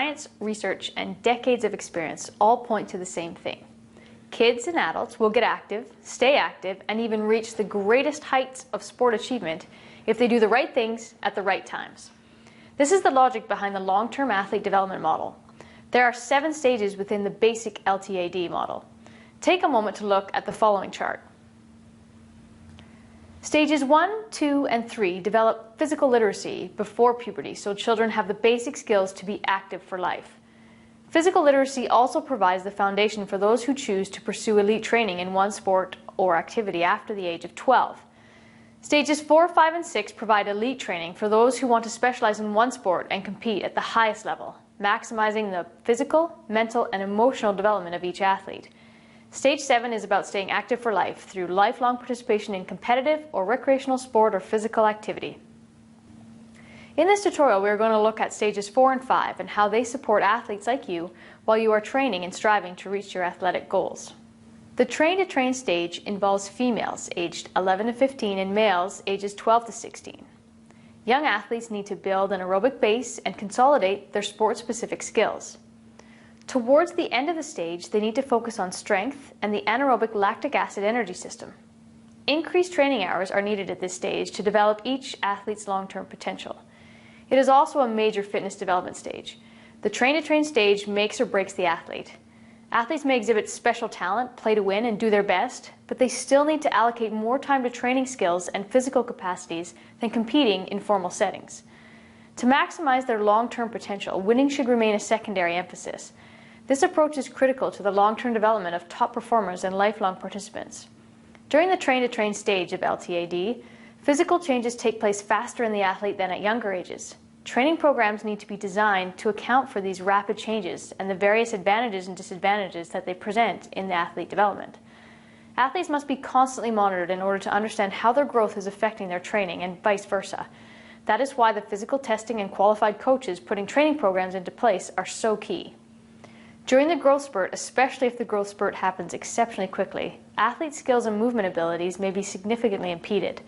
science, research, and decades of experience all point to the same thing. Kids and adults will get active, stay active, and even reach the greatest heights of sport achievement if they do the right things at the right times. This is the logic behind the long-term athlete development model. There are 7 stages within the basic LTAD model. Take a moment to look at the following chart. Stages 1, 2, and 3 develop physical literacy before puberty, so children have the basic skills to be active for life. Physical literacy also provides the foundation for those who choose to pursue elite training in one sport or activity after the age of 12. Stages 4, 5, and 6 provide elite training for those who want to specialize in one sport and compete at the highest level, maximizing the physical, mental, and emotional development of each athlete. Stage 7 is about staying active for life through lifelong participation in competitive or recreational sport or physical activity. In this tutorial, we are going to look at stages 4 and 5 and how they support athletes like you while you are training and striving to reach your athletic goals. The train to train stage involves females aged 11 to 15 and males ages 12 to 16. Young athletes need to build an aerobic base and consolidate their sport-specific skills. Towards the end of the stage, they need to focus on strength and the anaerobic lactic acid energy system. Increased training hours are needed at this stage to develop each athlete's long-term potential. It is also a major fitness development stage. The train-to-train stage makes or breaks the athlete. Athletes may exhibit special talent, play to win, and do their best, but they still need to allocate more time to training skills and physical capacities than competing in formal settings. To maximize their long-term potential, winning should remain a secondary emphasis. This approach is critical to the long-term development of top performers and lifelong participants. During the train-to-train stage of LTAD, physical changes take place faster in the athlete than at younger ages. Training programs need to be designed to account for these rapid changes and the various advantages and disadvantages that they present in the athlete development. Athletes must be constantly monitored in order to understand how their growth is affecting their training and vice versa. That is why the physical testing and qualified coaches putting training programs into place are so key. During the growth spurt, especially if the growth spurt happens exceptionally quickly, athletes' skills and movement abilities may be significantly impeded.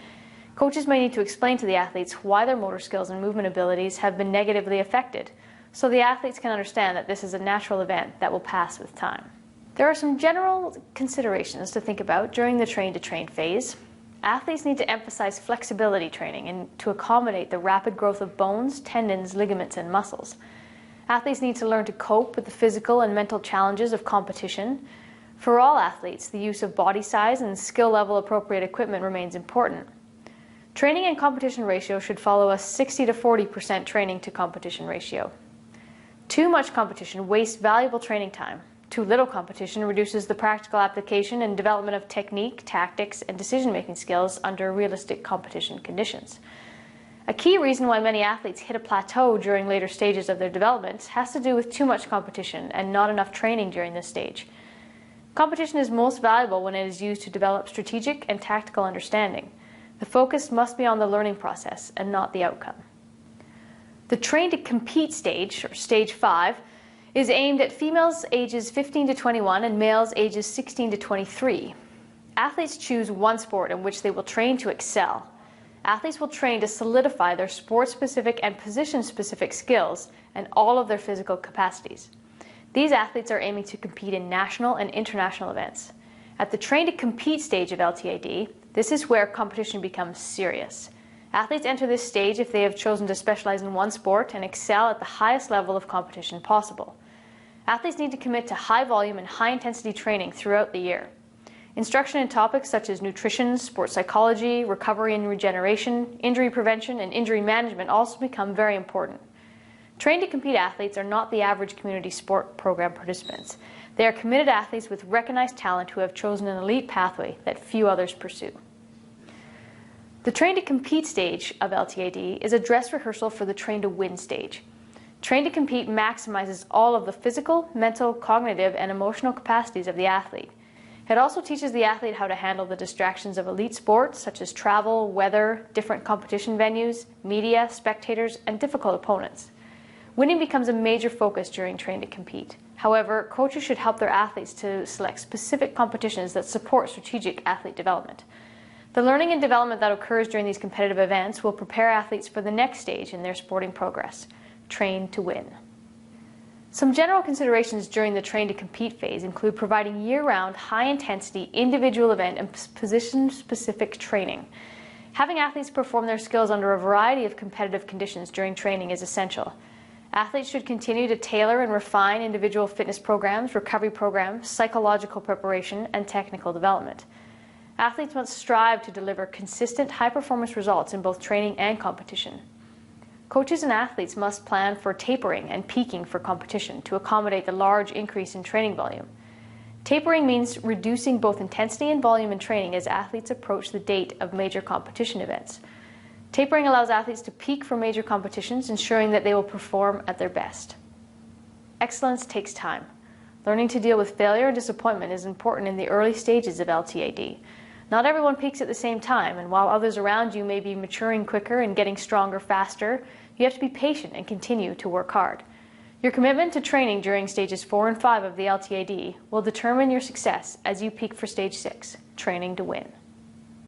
Coaches may need to explain to the athletes why their motor skills and movement abilities have been negatively affected, so the athletes can understand that this is a natural event that will pass with time. There are some general considerations to think about during the train-to-train phase. Athletes need to emphasize flexibility training and to accommodate the rapid growth of bones, tendons, ligaments, and muscles. Athletes need to learn to cope with the physical and mental challenges of competition. For all athletes, the use of body size and skill level appropriate equipment remains important. Training and competition ratio should follow a 60 to 40% training to competition ratio. Too much competition wastes valuable training time. Too little competition reduces the practical application and development of technique, tactics, and decision-making skills under realistic competition conditions. A key reason why many athletes hit a plateau during later stages of their development has to do with too much competition and not enough training during this stage. Competition is most valuable when it is used to develop strategic and tactical understanding. The focus must be on the learning process and not the outcome. The train to compete stage, or stage 5, is aimed at females ages 15 to 21 and males ages 16 to 23. Athletes choose one sport in which they will train to excel. Athletes will train to solidify their sport-specific and position-specific skills and all of their physical capacities. These athletes are aiming to compete in national and international events. At the train-to-compete stage of LTAD, this is where competition becomes serious. Athletes enter this stage if they have chosen to specialize in one sport and excel at the highest level of competition possible. Athletes need to commit to high volume and high intensity training throughout the year. Instruction in topics such as nutrition, sports psychology, recovery and regeneration, injury prevention, and injury management also become very important. Train-to-compete athletes are not the average community sport program participants. They are committed athletes with recognized talent who have chosen an elite pathway that few others pursue. The train-to-compete stage of LTAD is a dress rehearsal for the train-to-win stage. Train-to-compete maximizes all of the physical, mental, cognitive, and emotional capacities of the athlete. It also teaches the athlete how to handle the distractions of elite sports such as travel, weather, different competition venues, media, spectators, and difficult opponents. Winning becomes a major focus during train to compete. However, coaches should help their athletes to select specific competitions that support strategic athlete development. The learning and development that occurs during these competitive events will prepare athletes for the next stage in their sporting progress, train to win. Some general considerations during the train to compete phase include providing year-round, high-intensity, individual event and position-specific training. Having athletes perform their skills under a variety of competitive conditions during training is essential. Athletes should continue to tailor and refine individual fitness programs, recovery programs, psychological preparation, and technical development. Athletes must strive to deliver consistent, high-performance results in both training and competition. Coaches and athletes must plan for tapering and peaking for competition to accommodate the large increase in training volume. Tapering means reducing both intensity and volume in training as athletes approach the date of major competition events. Tapering allows athletes to peak for major competitions, ensuring that they will perform at their best. Excellence takes time. Learning to deal with failure and disappointment is important in the early stages of LTAD. Not everyone peaks at the same time, and while others around you may be maturing quicker and getting stronger faster, you have to be patient and continue to work hard. Your commitment to training during stages 4 and 5 of the LTAD will determine your success as you peak for stage 6, training to win.